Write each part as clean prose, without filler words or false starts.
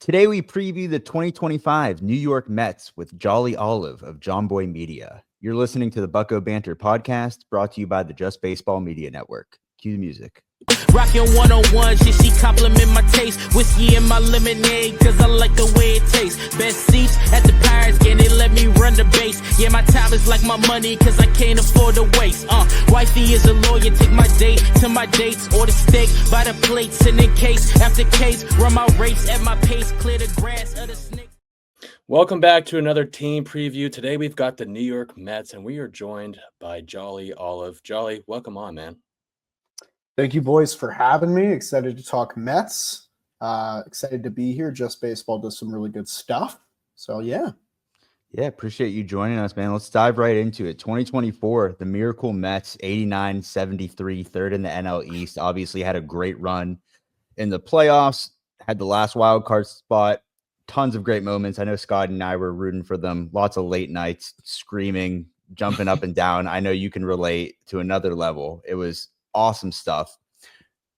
Today we preview the 2025 New York Mets with Jolly Olive of John Boy Media. You're listening to the Bucko Banter podcast, brought to you by the Just Baseball Media Network. Cue the music. Rockin' 101, she compliment my taste. Whiskey in my lemonade, cause I like the way it tastes. Best seats at the Pirates game, they let me run the base. Yeah, my time is like my money, cause I can't afford to waste. Wifey is a lawyer, take my date to my dates. Order steak by the plates, and in case after case, run my race at my pace, clear the grass of the snake. Welcome back to another team preview. Today we've got the New York Mets, and we are joined by Jolly Olive. Jolly, welcome on, man. Thank you, boys, for having me. Excited to talk Mets. Excited to be here. Just Baseball does some really good stuff. So, yeah. Yeah, appreciate you joining us, man. Let's dive right into it. 2024, the Miracle Mets, 89-73, third in the NL East. Obviously had a great run in the playoffs, had the last wild card spot. Tons of great moments. I know Scott and I were rooting for them. Lots of late nights, screaming, jumping up and down. I know you can relate to another level. It was awesome stuff.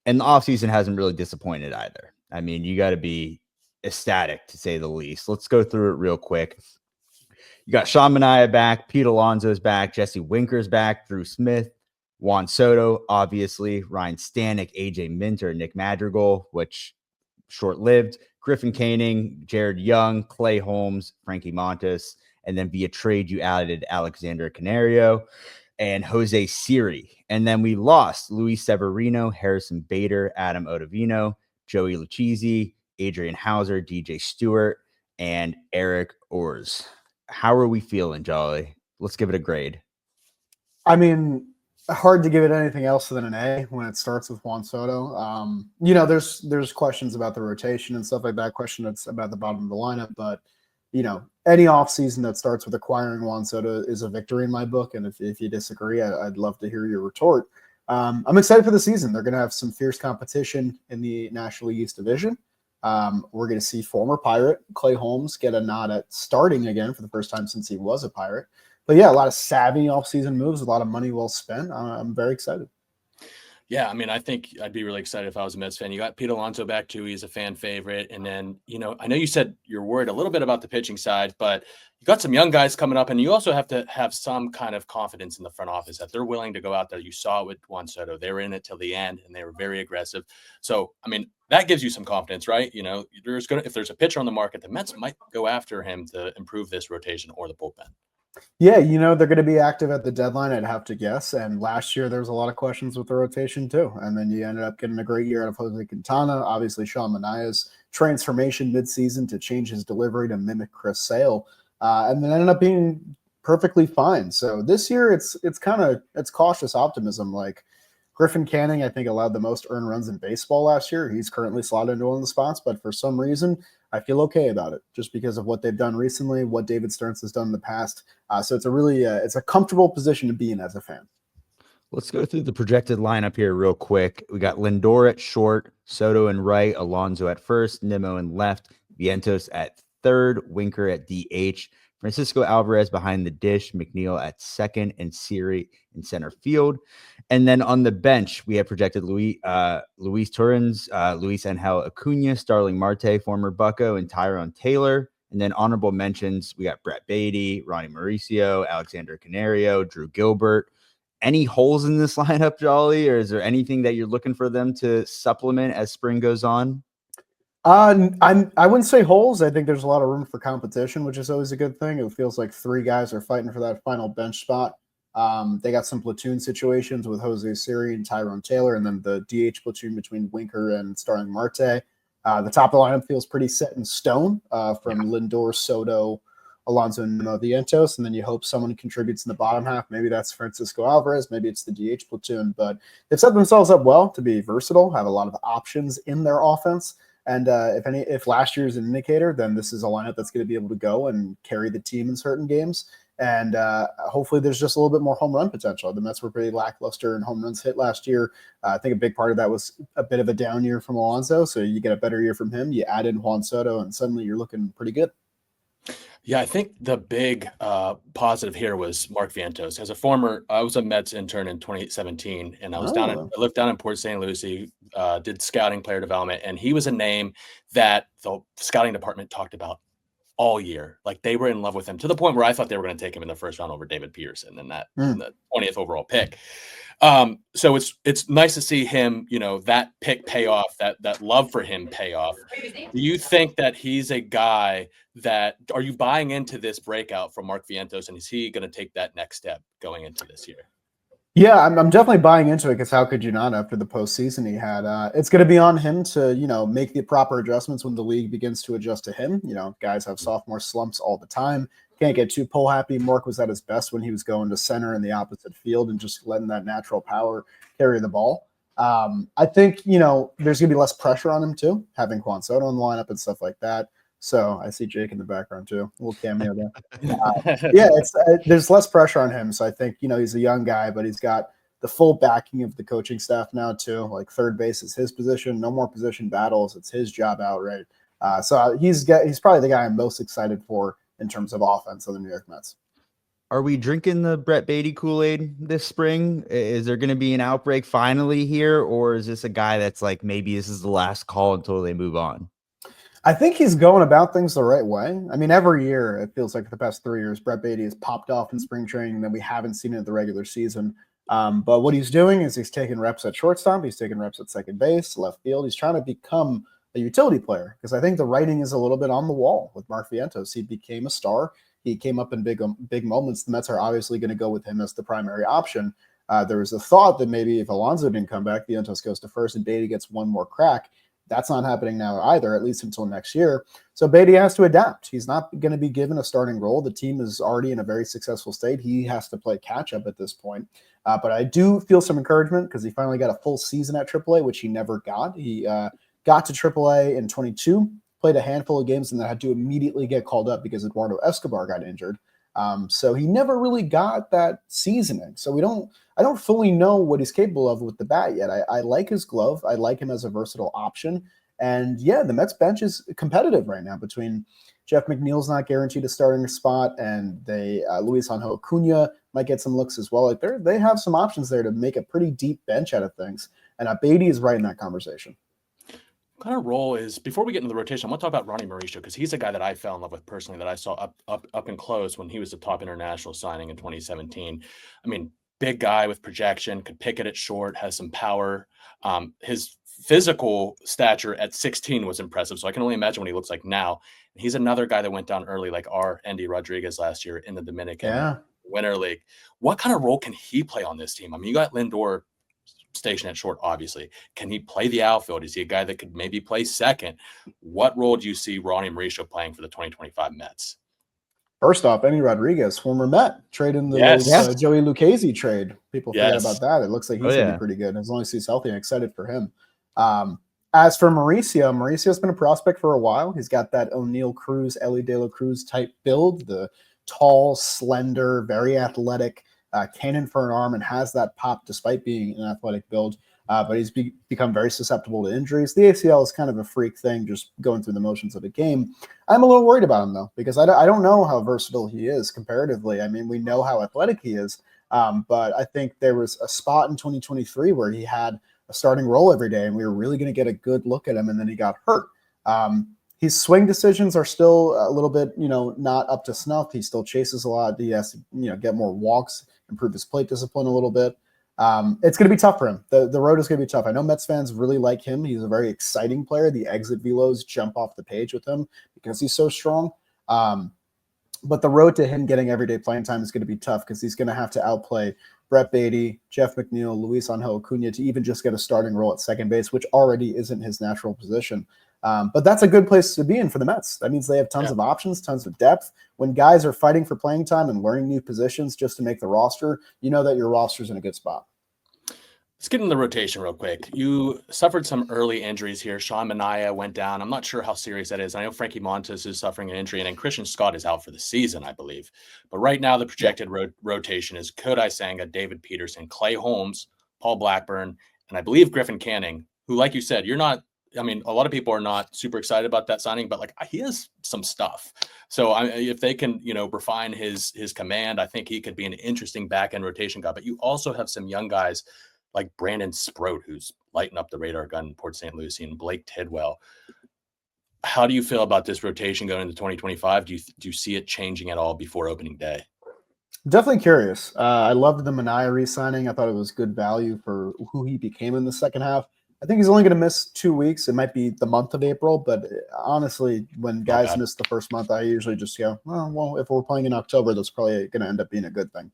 And the offseason hasn't really disappointed either. I mean, you got to be ecstatic, to say the least. Let's go through it real quick. You got Sean Manaea back, Pete Alonso's back, Jesse Winker's back, Drew Smith, Juan Soto, obviously, Ryan Stanek, AJ Minter, Nick Madrigal, which short-lived, Griffin Canning, Jared Young, Clay Holmes, Frankie Montas, and then via trade, you added Alexander Canario and Jose Siri. And then we lost Luis Severino, Harrison Bader, Adam Ottavino, Joey Lucchesi, Adrian Hauser, DJ Stewart, and Eric Orz. How are we feeling, Jolly? Let's give it a grade. I mean, hard to give it anything else than an A when it starts with Juan Soto. There's questions about the rotation and stuff like that, question that's about the bottom of the lineup, but any offseason that starts with acquiring Juan Soto is a victory in my book. And if you disagree, I'd love to hear your retort. I'm excited for the season. They're going to have some fierce competition in the National League East Division. We're going to see former Pirate Clay Holmes get a nod at starting again for the first time since he was a Pirate. But yeah, a lot of savvy offseason moves, a lot of money well spent. I'm very excited. Yeah, I mean, I think I'd be really excited if I was a Mets fan. You got Pete Alonso back too. He's a fan favorite. And then, I know you said you're worried a little bit about the pitching side, but you got some young guys coming up, and you also have to have some kind of confidence in the front office that they're willing to go out there. You saw it with Juan Soto. They were in it till the end, and they were very aggressive. So, I mean, that gives you some confidence, right? If there's a pitcher on the market, the Mets might go after him to improve this rotation or the bullpen. Yeah, they're going to be active at the deadline, I'd have to guess. And last year, there was a lot of questions with the rotation, too. And then you ended up getting a great year out of Jose Quintana. Obviously, Sean Manaea's transformation midseason to change his delivery to mimic Chris Sale. And then ended up being perfectly fine. So this year, it's cautious optimism. Like Griffin Canning, I think, allowed the most earned runs in baseball last year. He's currently slotted into one of the spots, but for some reason, I feel okay about it just because of what they've done recently, what David Stearns has done in the past. So it's it's a comfortable position to be in as a fan. Let's go through the projected lineup here real quick. We got Lindor at short, Soto and right, Alonso at first, Nimmo in left, Vientos at third, Winker at DH, Francisco Alvarez behind the dish, McNeil at second, and Siri in center field. And then on the bench, we have projected Luis Torrens, Luis Angel Acuna, Starling Marte, former Bucko, and Tyrone Taylor. And then honorable mentions, we got Brett Beatty, Ronnie Mauricio, Alexander Canario, Drew Gilbert. Any holes in this lineup, Jolly, or is there anything that you're looking for them to supplement as spring goes on? I wouldn't say holes. I think there's a lot of room for competition, which is always a good thing. It feels like three guys are fighting for that final bench spot. They got some platoon situations with Jose Siri and Tyrone Taylor, and then the DH platoon between Winker and Starling Marte. The top of the lineup feels pretty set in stone from Lindor, Soto, Alonso, and Vientos, and then you hope someone contributes in the bottom half. Maybe that's Francisco Alvarez, maybe it's the DH platoon, but they've set themselves up well to be versatile, have a lot of options in their offense. And if last year is an indicator, then this is a lineup that's going to be able to go and carry the team in certain games. And hopefully there's just a little bit more home run potential. The Mets were pretty lackluster in home runs hit last year. I think a big part of that was a bit of a down year from Alonso. So you get a better year from him. You add in Juan Soto, and suddenly you're looking pretty good. Yeah, I think the big positive here was Mark Vientos. As a former, I was a Mets intern in 2017, and Oh, I lived down in Port St. Lucie, did scouting, player development, and he was a name that the scouting department talked about all year. Like they were in love with him to the point where I thought they were going to take him in the first round over David Peterson in mm. the 20th overall pick. So it's nice to see him, that pick pay off, that love for him pay off. Do you think that he's a guy are you buying into this breakout from Mark Vientos, and is he going to take that next step going into this year? Yeah, I'm definitely buying into it because how could you not after the postseason he had? It's going to be on him to, make the proper adjustments when the league begins to adjust to him. Guys have sophomore slumps all the time. Can't get too pull happy. Mark was at his best when he was going to center in the opposite field and just letting that natural power carry the ball. I think, there's going to be less pressure on him too, having Juan Soto in the lineup and stuff like that. So I see Jake in the background too. A little cameo there. Yeah, there's less pressure on him. So I think, he's a young guy, but he's got the full backing of the coaching staff now too. Like third base is his position. No more position battles. It's his job outright. So he's probably the guy I'm most excited for in terms of offense of the New York Mets. Are we drinking the Brett Baty Kool-Aid this spring? Is there going to be an outbreak finally here, or is this a guy that's like maybe this is the last call until they move on? I think he's going about things the right way. I mean, every year, it feels like for the past 3 years, Brett Baty has popped off in spring training, and then we haven't seen it in the regular season. But what he's doing is he's taking reps at shortstop. He's taking reps at second base, left field. He's trying to become a utility player because I think the writing is a little bit on the wall with Mark Vientos. He became a star. He came up in big moments. The Mets are obviously going to go with him as the primary option. There was a thought that maybe if Alonso didn't come back, Vientos goes to first and Baty gets one more crack. That's not happening now either, at least until next year. So Baty has to adapt. He's not going to be given a starting role. The team is already in a very successful state. He has to play catch up at this point. But I do feel some encouragement because he finally got a full season at AAA, which he never got. He got to AAA in 22, played a handful of games, and then had to immediately get called up because Eduardo Escobar got injured. So he never really got that seasoning. So I don't fully know what he's capable of with the bat yet. I like his glove. I like him as a versatile option. And yeah, the Mets bench is competitive right now between Jeff McNeil's not guaranteed a starting spot, and Luis Angel Acuna might get some looks as well. Like they have some options there to make a pretty deep bench out of things. And Baty is right in that conversation. What kind of role is, before we get into the rotation, I want to talk about Ronnie Mauricio because he's a guy that I fell in love with personally, that I saw up and close when he was the top international signing in 2017. I mean, big guy with projection, could pick it at short, has some power. His physical stature at 16 was impressive, so I can only imagine what he looks like now. He's another guy that went down early, like our Andy Rodriguez last year in the Dominican Winter League. What kind of role can he play on this team? I mean, you got Lindor station at short, obviously. Can he play the outfield? Is he a guy that could maybe play second? What role do you see Ronnie Mauricio playing for the 2025 Mets? First off, Andy Rodriguez, former Met, trade in the Joey Lucchesi trade. People forget about that. It looks like he's going to be pretty good. As long as he's healthy, I'm excited for him. As for Mauricio's been a prospect for a while. He's got that O'Neill Cruz, Ellie De La Cruz type build, the tall, slender, very athletic, cannon for an arm, and has that pop despite being an athletic build. But he's become very susceptible to injuries. The ACL is kind of a freak thing, just going through the motions of a game. I'm a little worried about him, though, because I don't know how versatile he is comparatively. I mean, we know how athletic he is, but I think there was a spot in 2023 where he had a starting role every day, and we were really going to get a good look at him, and then he got hurt. His swing decisions are still a little bit, not up to snuff. He still chases a lot. He has to, get more walks, improve his plate discipline a little bit. It's going to be tough for him. The road is going to be tough. I know Mets fans really like him. He's a very exciting player. The exit velos jump off the page with him because he's so strong. But the road to him getting everyday playing time is going to be tough because he's going to have to outplay Brett Baty, Jeff McNeil, Luis Angel Acuna to even just get a starting role at second base, which already isn't his natural position. But that's a good place to be in for the Mets. That means they have tons of options, tons of depth. When guys are fighting for playing time and learning new positions just to make the roster, you know that your roster's in a good spot. Let's get into the rotation real quick. You suffered some early injuries here. Sean Manaea went down. I'm not sure how serious that is. I know Frankie Montas is suffering an injury, and then Christian Scott is out for the season, I believe. But right now, the projected rotation is Kodai Senga, David Peterson, Clay Holmes, Paul Blackburn, and I believe Griffin Canning, who, like you said, you're not I mean, a lot of people are not super excited about that signing, but like he has some stuff. So if they can, refine his command, I think he could be an interesting back end rotation guy. But you also have some young guys like Brandon Sproat, who's lighting up the radar gun in Port St. Lucie, and Blake Tidwell. How do you feel about this rotation going into 2025? Do you see it changing at all before opening day? Definitely curious. I loved the Minaya re-signing. I thought it was good value for who he became in the second half. I think he's only going to miss 2 weeks. It might be the month of April, but honestly, when guys miss the first month, I usually just go, well, if we're playing in October, that's probably going to end up being a good thing.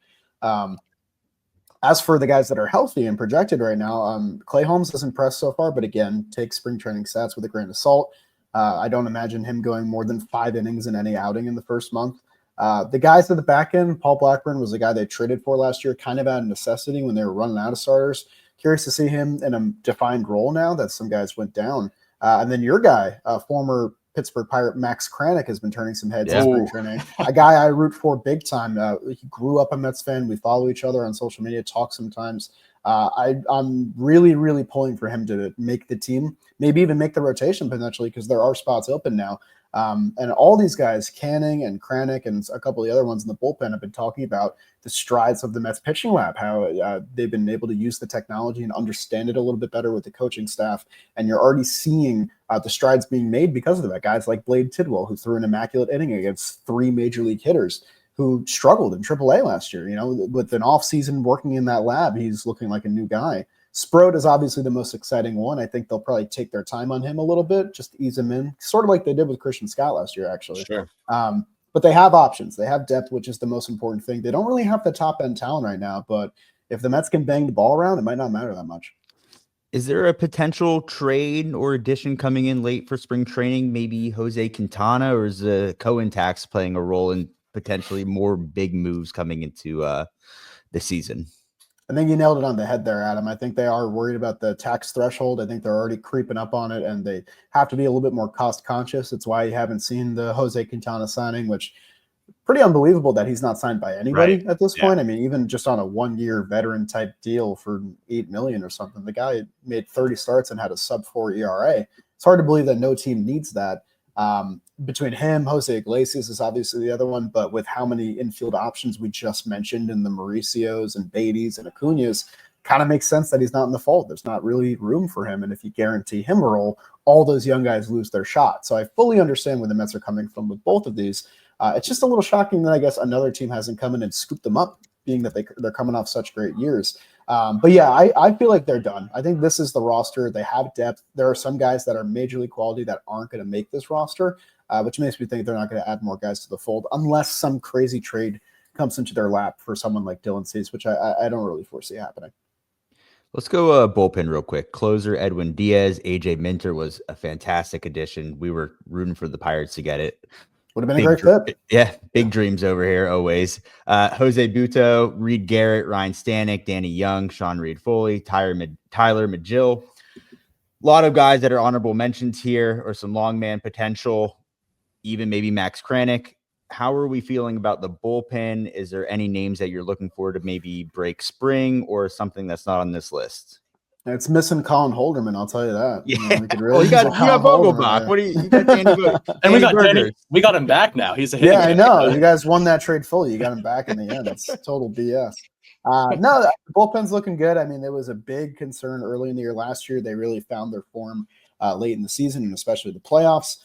As for the guys that are healthy and projected right now, Clay Holmes has impressed so far, but again, take spring training stats with a grain of salt. I don't imagine him going more than 5 innings in any outing in the first month. The guys at the back end, Paul Blackburn was the guy they traded for last year, kind of out of necessity when they were running out of starters. Curious to see him in a defined role now that some guys went down. And then your guy, former Pittsburgh Pirate Max Kranick, has been turning some heads in spring training. A guy I root for big time. He grew up a Mets fan. We follow each other on social media, talk sometimes. I'm really, really pulling for him to make the team, maybe even make the rotation potentially, because there are spots open now. And all these guys, Canning and Kranick and a couple of the other ones in the bullpen, have been talking about the strides of the Mets pitching lab, how they've been able to use the technology and understand it a little bit better with the coaching staff. And you're already seeing the strides being made because of that. Guys like Blade Tidwell, who threw an immaculate inning against 3 major league hitters, who struggled in AAA last year. With an offseason working in that lab, he's looking like a new guy. Sproat is obviously the most exciting one. I think they'll probably take their time on him a little bit, just to ease him in, sort of like they did with Christian Scott last year, actually. Sure. But they have options. They have depth, which is the most important thing. They don't really have the top-end talent right now, but if the Mets can bang the ball around, it might not matter that much. Is there a potential trade or addition coming in late for spring training? Maybe Jose Quintana, or is the Cohen tax playing a role in potentially more big moves coming into the season? I think you nailed it on the head there, Adam. I think they are worried about the tax threshold. I think they're already creeping up on it, and they have to be a little bit more cost conscious. It's why you haven't seen the Jose Quintana signing, which pretty unbelievable that he's not signed by anybody at this point. I mean, even just on a 1-year veteran type deal for $8 million or something, the guy made 30 starts and had a sub-4 ERA. It's hard to believe that no team needs that. Between him, Jose Iglesias is obviously the other one, but with how many infield options we just mentioned in the Mauricios and Beatties and Acuñas, kind of makes sense that he's not in the fold. There's not really room for him. And if you guarantee him a role, all those young guys lose their shot. So I fully understand where the Mets are coming from with both of these. It's just a little shocking that I guess another team hasn't come in and scooped them up, being that they're coming off such great years. But yeah, I feel like they're done. I think this is the roster. They have depth. There are some guys that are major league quality that aren't going to make this roster, which makes me think they're not going to add more guys to the fold unless some crazy trade comes into their lap for someone like Dylan Cease, which I don't really foresee happening. Let's go bullpen real quick. Closer Edwin Diaz, AJ Minter was a fantastic addition. We were rooting for the Pirates to get it. Would have been a great fit. Yeah, big dreams over here always. Jose Butto, Reed Garrett, Ryan Stanek, Danny Young, Sean Reed-Foley, Tyler Magill. A lot of guys that are honorable mentions here, or some long man potential, even maybe Max Kranick. How are we feeling about the bullpen? Is there any names that you're looking for to maybe break spring, or something that's not on this list? It's missing Colin Holderman, I'll tell you that. Yeah. We could really you got Vogelbach. What do you got? And we got him back now. He's a yeah, I know. You guys won that trade fully. You got him back in the end. It's total BS. No, the bullpen's looking good. I mean, there was a big concern early in the year last year. They really found their form late in the season, and especially the playoffs.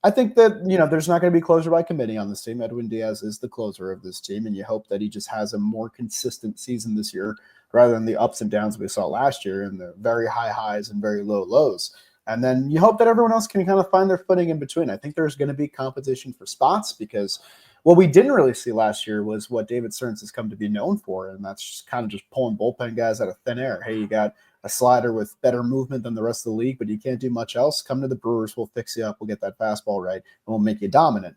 I think that, there's not going to be closer by committee on this team. Edwin Diaz is the closer of this team, and you hope that he just has a more consistent season this year rather than the ups and downs we saw last year and the very high highs and very low lows. And then you hope that everyone else can kind of find their footing in between. I think there's going to be competition for spots, because what we didn't really see last year was what David Stearns has come to be known for, and that's just kind of just pulling bullpen guys out of thin air. Hey, you got a slider with better movement than the rest of the league, but you can't do much else. Come to the Brewers, we'll fix you up, we'll get that fastball right, and we'll make you dominant.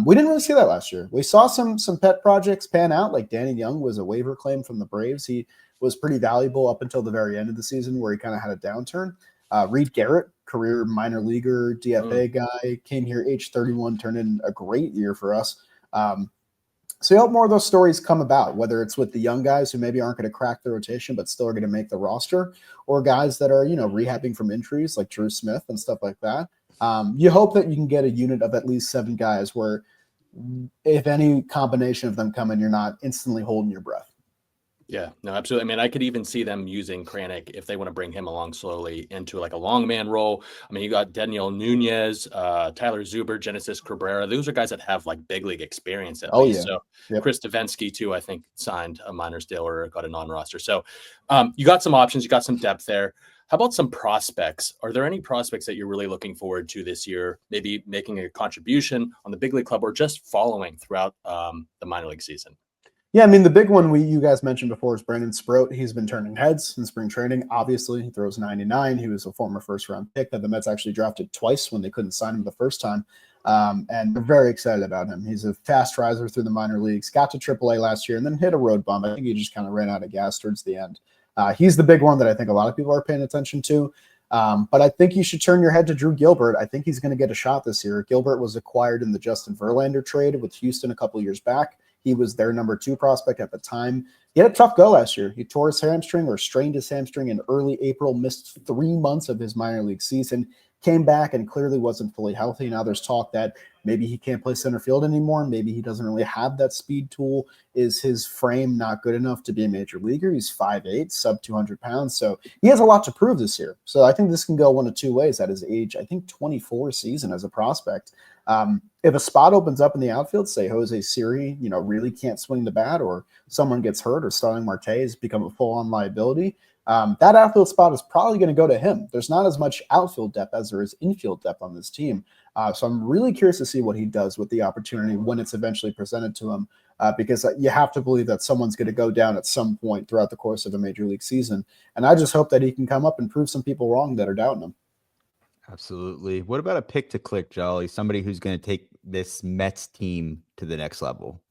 We didn't really see that last year. We saw some pet projects pan out, like Danny Young was a waiver claim from the Braves. He was pretty valuable up until the very end of the season, where he kind of had a downturn. Reed Garrett, career minor leaguer, DFA guy, came here age 31, turned in a great year for us. So you hope more of those stories come about, whether it's with the young guys who maybe aren't going to crack the rotation but still are going to make the roster, or guys that are, rehabbing from injuries like Drew Smith and stuff like that. You hope that you can get a unit of at least 7 guys where if any combination of them come in, you're not instantly holding your breath. Yeah, no, absolutely. I mean, I could even see them using Kranik if they want to bring him along slowly into like a long man role. I mean, you got Daniel Nunez, Tyler Zuber, Genesis Cabrera. Those are guys that have like big league experience at least. Yeah. So Yep. Chris Davinsky too, I think signed a minors deal or got a non-roster. So you got some options, you got some depth there. How about some prospects? Are there any prospects that you're really looking forward to this year? Maybe making a contribution on the big league club or just following throughout the minor league season? Yeah, I mean, the big one you guys mentioned before is Brandon Sproat. He's been turning heads in spring training. Obviously, he throws 99. He was a former first-round pick that the Mets actually drafted twice when they couldn't sign him the first time. And they're very excited about him. He's a fast riser through the minor leagues, got to AAA last year, and then hit a road bump. I think he just kind of ran out of gas towards the end. He's the big one that I think a lot of people are paying attention to. But I think you should turn your head to Drew Gilbert. I think he's going to get a shot this year. Gilbert was acquired in the Justin Verlander trade with Houston a couple years back. He was their number 2 prospect at the time. He had a tough go last year. He tore his hamstring or strained his hamstring in early April, missed 3 months of his minor league season, came back and clearly wasn't fully healthy. Now there's talk that maybe he can't play center field anymore. Maybe he doesn't really have that speed tool. Is his frame not good enough to be a major leaguer? He's 5'8", sub 200 pounds. So he has a lot to prove this year. So I think this can go one of 2 ways at his age, I think 24 season as a prospect. If a spot opens up in the outfield, say Jose Siri, really can't swing the bat, or someone gets hurt, or Starling Marte has become a full-on liability, that outfield spot is probably going to go to him. There's not as much outfield depth as there is infield depth on this team. So I'm really curious to see what he does with the opportunity when it's eventually presented to him, because you have to believe that someone's going to go down at some point throughout the course of a major league season. And I just hope that he can come up and prove some people wrong that are doubting him. Absolutely. What about a pick to click, Jolly? Somebody who's going to take this Mets team to the next level.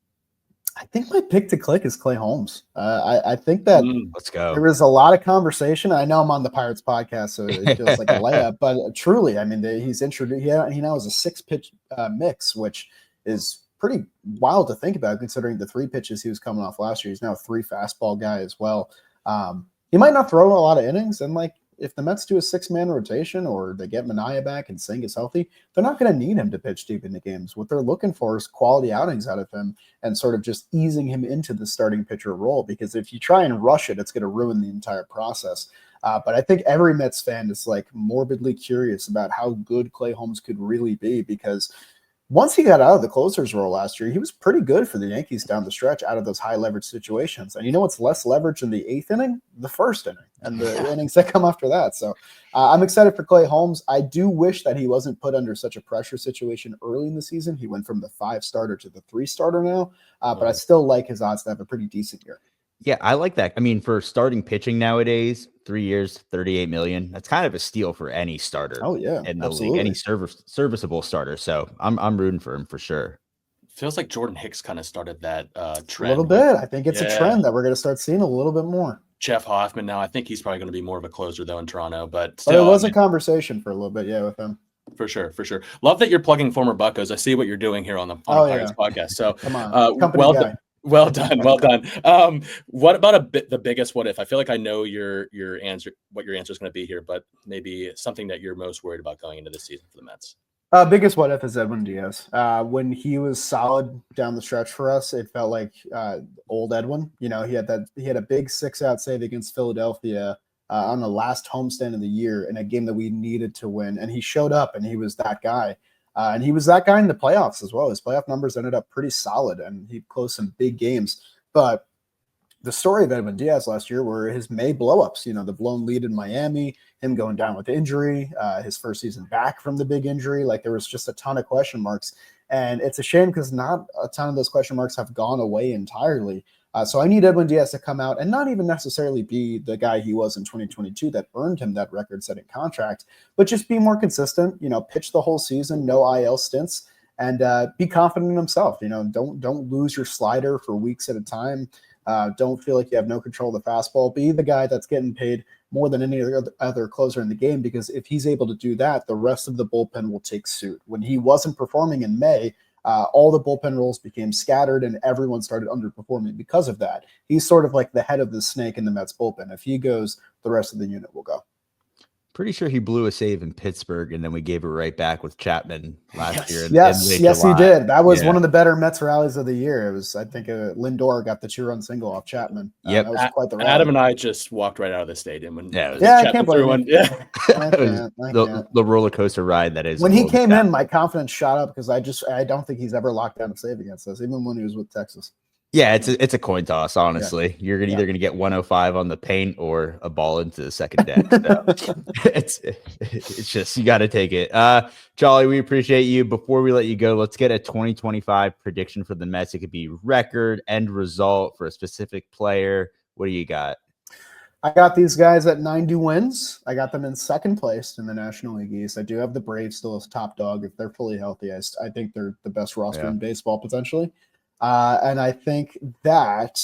I think my pick to click is Clay Holmes. I think that let's go. There was a lot of conversation. I know I'm on the Pirates podcast, so it feels like a layup. But truly, I mean, he's introduced. He now has a 6-pitch mix, which is pretty wild to think about, considering the 3 pitches he was coming off last year. He's now a 3 fastball guy as well. He might not throw a lot of innings, and if the Mets do a 6-man rotation or they get Manaea back and Singh is healthy, they're not going to need him to pitch deep into games. What they're looking for is quality outings out of him and sort of just easing him into the starting pitcher role, because if you try and rush it, it's going to ruin the entire process. But I think every Mets fan is morbidly curious about how good Clay Holmes could really be, because once he got out of the closer's role last year, he was pretty good for the Yankees down the stretch out of those high leverage situations. And what's less leverage in the 8th inning? The 1st inning and the innings that come after that. So I'm excited for Clay Holmes. I do wish that he wasn't put under such a pressure situation early in the season. He went from the 5 starter to the 3 starter now, but I still like his odds to have a pretty decent year. Yeah, I like that. I mean, for starting pitching nowadays, 3 years, $38 million. That's kind of a steal for any starter. Oh yeah, in the league, any serviceable starter. So I'm rooting for him for sure. Feels like Jordan Hicks kind of started that trend. A little bit. I think it's a trend that we're going to start seeing a little bit more. Jeff Hoffman now. I think he's probably going to be more of a closer though in Toronto, but still, it was a conversation for a little bit, with him. For sure. Love that you're plugging former Buccos. I see what you're doing here on the Pirates podcast. So come on, guy. Well done. What about the biggest what if? I feel like I know your answer, what your answer is going to be here, but maybe something that you're most worried about going into this season for the Mets. Biggest what if is Edwin Diaz. When he was solid down the stretch for us, it felt like old Edwin. He had a big 6-out save against Philadelphia on the last homestand of the year in a game that we needed to win, and he showed up and he was that guy. And he was that guy in the playoffs as well. His playoff numbers ended up pretty solid, and he closed some big games. But the story of Edwin Diaz last year were his May blowups. The blown lead in Miami, him going down with injury, his first season back from the big injury. There was just a ton of question marks. And it's a shame because not a ton of those question marks have gone away entirely. So I need Edwin Diaz to come out and not even necessarily be the guy he was in 2022 that earned him that record-setting contract, but just be more consistent, pitch the whole season, no IL stints, and be confident in himself. Don't lose your slider for weeks at a time. Don't feel like you have no control of the fastball. Be the guy that's getting paid more than any other closer in the game, because if he's able to do that, the rest of the bullpen will take suit. When he wasn't performing in May, all the bullpen roles became scattered and everyone started underperforming because of that. He's sort of like the head of the snake in the Mets bullpen. If he goes, the rest of the unit will go. Pretty sure he blew a save in Pittsburgh, and then we gave it right back with Chapman last year. Yes, in yes, he July. did. That was Yeah. one of the better Mets rallies of the year. It was, I think, Lindor got the 2-run single off Chapman. Yep. That was quite the rally. Adam and I just walked right out of the stadium when Yeah, it was- Yeah, I Chapman can't threw blame one. you. Yeah. I can't. the roller coaster ride that is. When he Golden came State. in, my confidence shot up because I don't think he's ever locked down a save against us, even when he was with Texas. Yeah, it's a coin toss. Honestly, you're Yeah. either gonna get 105 on the paint or a ball into the second deck. So it's just you got to take it. Jolly, we appreciate you. Before we let you go, let's get a 2025 prediction for the Mets. It could be record, end result for a specific player. What do you got? I got these guys at 90 wins. I got them in second place in the National League East. I do have the Braves still as top dog. If they're fully healthy, I think they're the best roster Yeah. in baseball potentially. And I think that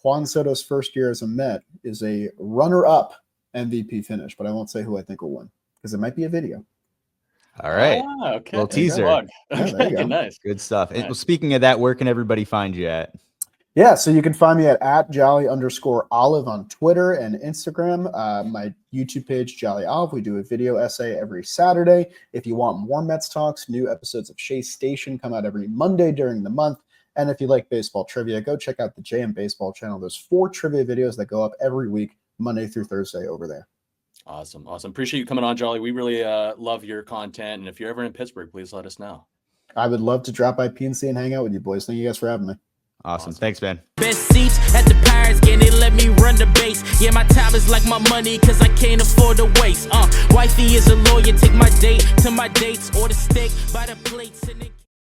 Juan Soto's first year as a Met is a runner-up MVP finish, but I won't say who I think will win because it might be a video. All right, Ah, okay. Little teaser. Plug. Yeah, there you go. Nice. good stuff. And, Nice. well, speaking of that, where can everybody find you at? Yeah, so you can find me at @Jolly_Olive on Twitter and Instagram. My YouTube page, Jolly Olive. We do a video essay every Saturday. If you want more Mets talks, new episodes of Shea Station come out every Monday during the month. And if you like baseball trivia, go check out the JM Baseball channel. There's 4 trivia videos that go up every week, Monday through Thursday over there. Awesome. Appreciate you coming on, Jolly. We really love your content. And if you're ever in Pittsburgh, please let us know. I would love to drop by PNC and hang out with you boys. Thank you guys for having me. Awesome. Thanks, man. Best seats at the Pirates game, they let me run the base. Yeah, my time is like my money, cause I can't afford to waste. Wifey is a lawyer, take my date to my dates, or the steak by the plates and then